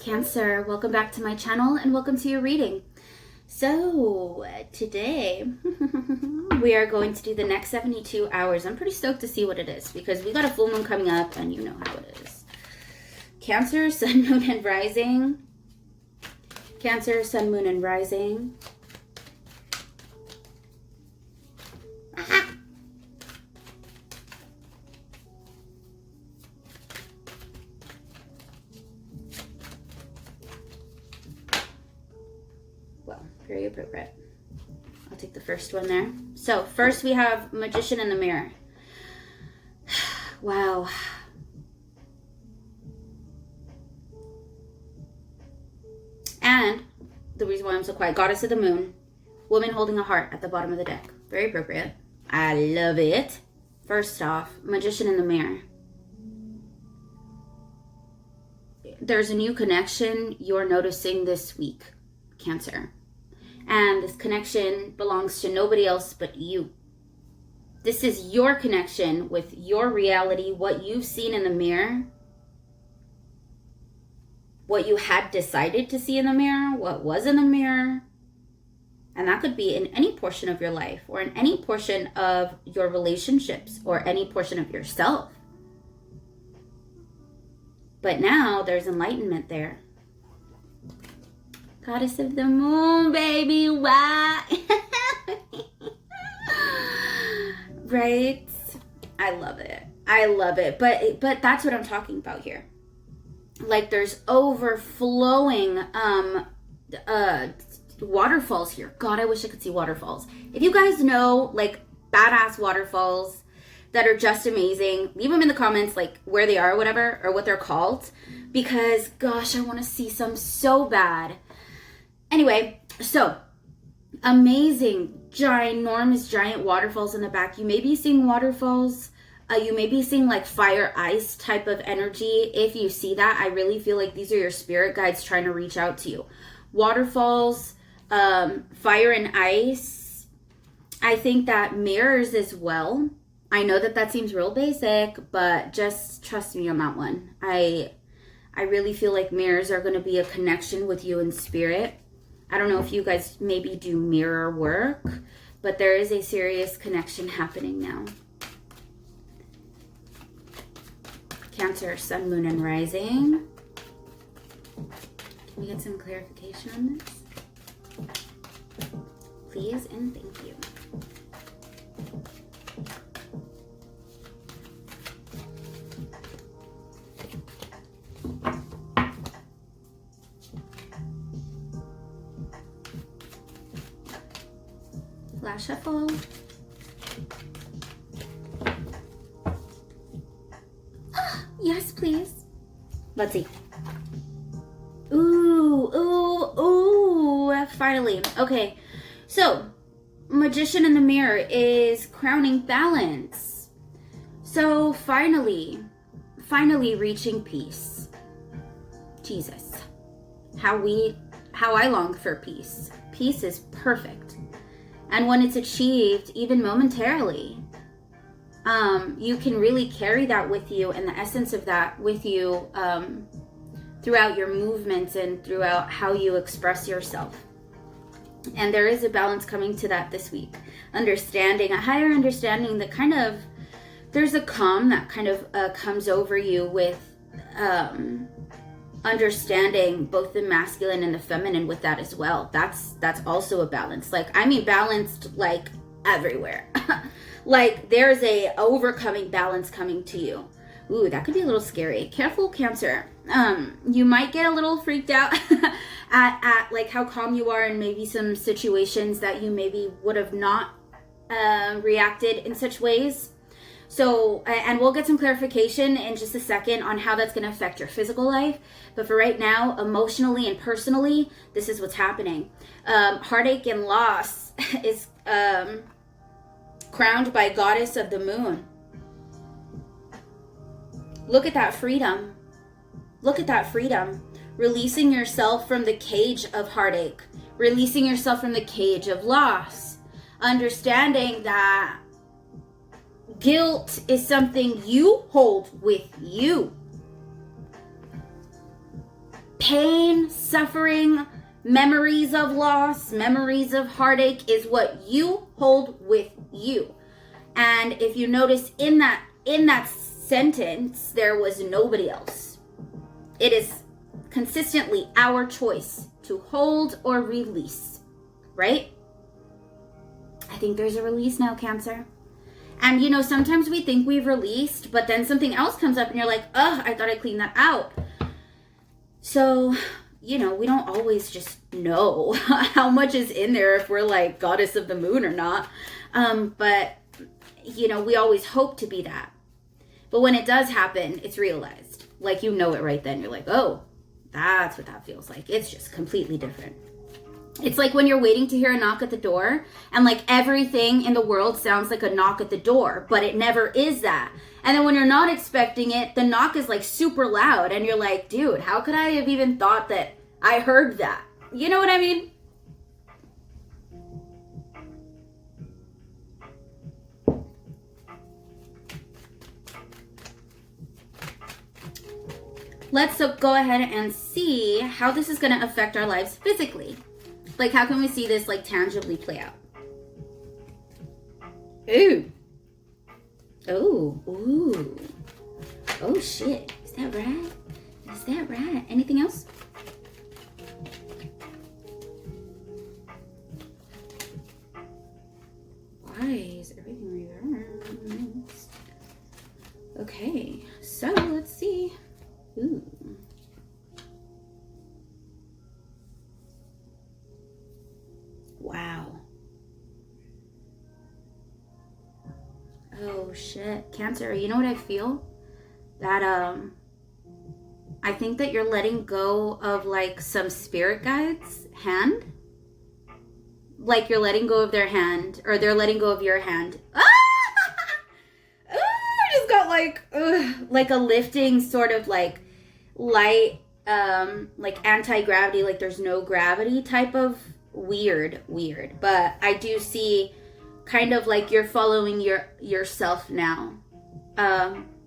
Cancer, welcome back to my channel and welcome to your reading. So today we are going to do the next 72 hours. I'm pretty stoked to see what it is because we got a full moon coming up and you know how it is. Cancer, sun, moon, and rising. Cancer, sun, moon, and rising. Very appropriate. I'll take the first one there. So first we have Magician in the Mirror. Wow. And the reason why I'm so quiet, Goddess of the Moon, woman holding a heart at the bottom of the deck. Very appropriate. I love it. First off, Magician in the Mirror. There's a new connection you're noticing this week, Cancer. And this connection belongs to nobody else but you. This is your connection with your reality, what you've seen in the mirror, what you had decided to see in the mirror, what was in the mirror. And that could be in any portion of your life or in any portion of your relationships or any portion of yourself. But now there's enlightenment there. Goddess of the Moon, baby, wow. Right? I love it. I love it. But that's what I'm talking about here. Like there's overflowing waterfalls here. God, I wish I could see waterfalls. If you guys know like badass waterfalls that are just amazing, leave them in the comments like where they are or whatever, or what they're called. Because gosh, I want to see some so bad. Anyway, so amazing, ginormous, giant waterfalls in the back. You may be seeing waterfalls. You may be seeing like fire, ice type of energy. If you see that, I really feel like these are your spirit guides trying to reach out to you. Waterfalls, fire and ice. I think that mirrors as well. I know that seems real basic, but just trust me on that one. I really feel like mirrors are going to be a connection with you in spirit. I don't know if you guys maybe do mirror work, but there is a serious connection happening now. Cancer, sun, moon, and rising. Can we get some clarification on this? Please and thank you. Flash shuffle. Yes, please. Let's see. Ooh, finally. Okay, so Magician in the Mirror is crowning balance. So finally reaching peace. Jesus. How I long for peace. Peace is perfect. And when it's achieved, even momentarily, you can really carry that with you and the essence of that with you throughout your movements and throughout how you express yourself. And there is a balance coming to that this week. Understanding, a higher understanding that kind of, there's a calm that kind of comes over you with understanding both the masculine and the feminine with that as well. That's also a balance. Like, I mean balanced like everywhere. Like there's a overcoming balance coming to you. Ooh, that could be a little scary. Careful, Cancer. You might get a little freaked out at like how calm you are in maybe some situations that you maybe would have not reacted in such ways. So, and we'll get some clarification in just a second on how that's going to affect your physical life. But for right now, emotionally and personally, this is what's happening. Heartache and loss is crowned by Goddess of the Moon. Look at that freedom. Look at that freedom. Releasing yourself from the cage of heartache. Releasing yourself from the cage of loss. Understanding that guilt is something you hold with you. pain, suffering, memories of loss, memories of heartache is what you hold with you. And if you notice in that sentence, there was nobody else. It is consistently our choice to hold or release, right? I think there's a release now, Cancer. And sometimes we think we've released, but then something else comes up and you're like, ugh, I thought I cleaned that out. So, we don't always just know how much is in there if we're like goddess of the moon or not. But, we always hope to be that. But when it does happen, it's realized. Like, it right then. You're like, oh, that's what that feels like. It's just completely different. It's like when you're waiting to hear a knock at the door and like everything in the world sounds like a knock at the door, but it never is that. And then when you're not expecting it, the knock is like super loud and you're like, dude, how could I have even thought that I heard that? You know what I mean? Let's go ahead and see how this is going to affect our lives physically. Like, how can we see this, like, tangibly play out? Ooh. Oh, ooh. Oh, shit. Is that right? Is that right? Anything else? Why is everything reversed? Okay, so let's see. Ooh. Wow. Oh shit. Cancer, you know what I feel? That I think that you're letting go of like some spirit guides' hand. Like you're letting go of their hand, or they're letting go of your hand. Ah! I just got like a lifting sort of like light, like anti-gravity, like there's no gravity type of weird. But I do see kind of like you're following yourself now,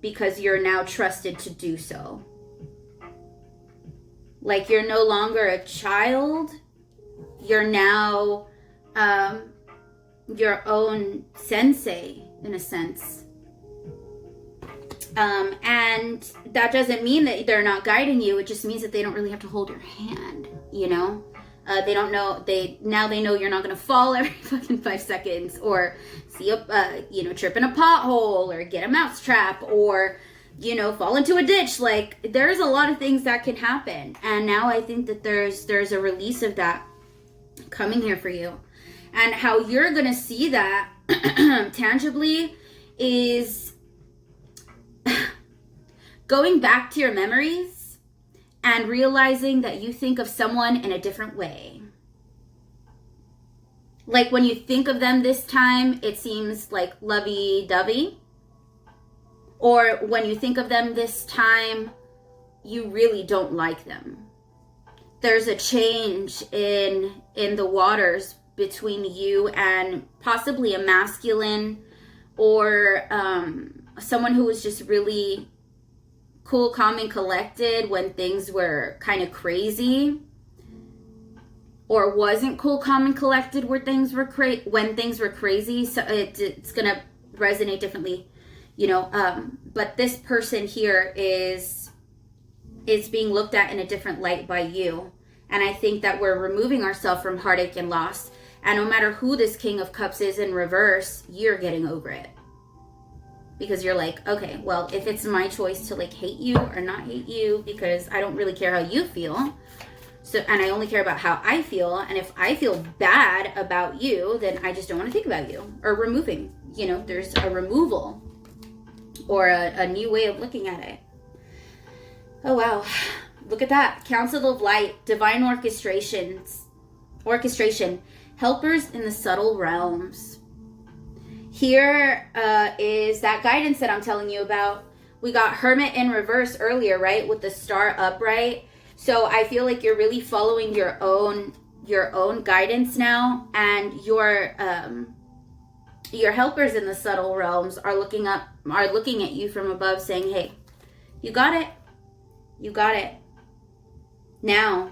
because you're now trusted to do so. Like you're no longer a child. You're now your own sensei in a sense. And that doesn't mean that they're not guiding you. It just means that they don't really have to hold your hand, you know? They don't know, they know you're not going to fall every fucking 5 seconds or see trip in a pothole or get a mouse trap or, fall into a ditch. Like there's a lot of things that can happen. And now I think that there's a release of that coming here for you. And how you're going to see that tangibly is going back to your memories and realizing that you think of someone in a different way. Like when you think of them this time, it seems like lovey-dovey. Or when you think of them this time, you really don't like them. There's a change in the waters between you and possibly a masculine or someone who was just really cool, calm, and collected when things were kind of crazy, or wasn't cool, calm, and collected where things were when things were crazy. So it's gonna resonate differently, but this person here is being looked at in a different light by you. And I think that we're removing ourselves from heartache and loss. And no matter who this King of Cups is in reverse, you're getting over it. Because you're like, okay, well, if it's my choice to like hate you or not hate you, because I don't really care how you feel. So, and I only care about how I feel. And if I feel bad about you, then I just don't want to think about you. Or removing, there's a removal or a new way of looking at it. Oh, wow. Look at that. Council of Light, divine orchestration, helpers in the subtle realms. Here is that guidance that I'm telling you about. We got Hermit in reverse earlier, right? With the star upright. So I feel like you're really following your own guidance now, and your helpers in the subtle realms are looking at you from above saying, hey, you got it. You got it. Now,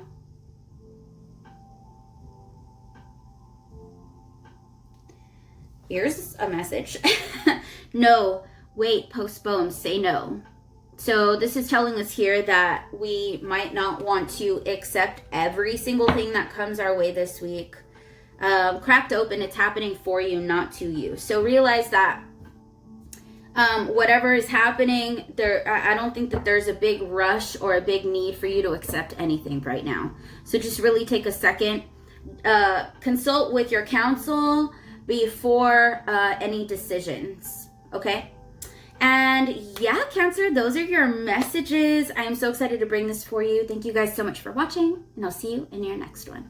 here's a message. No, wait, postpone, say no. So this is telling us here that we might not want to accept every single thing that comes our way this week. Cracked open, it's happening for you, not to you. So realize that whatever is happening, I don't think that there's a big rush or a big need for you to accept anything right now. So just really take a second, consult with your counsel before any decisions, okay? And yeah, Cancer, those are your messages. I am so excited to bring this for you. Thank you guys so much for watching, and I'll see you in your next one.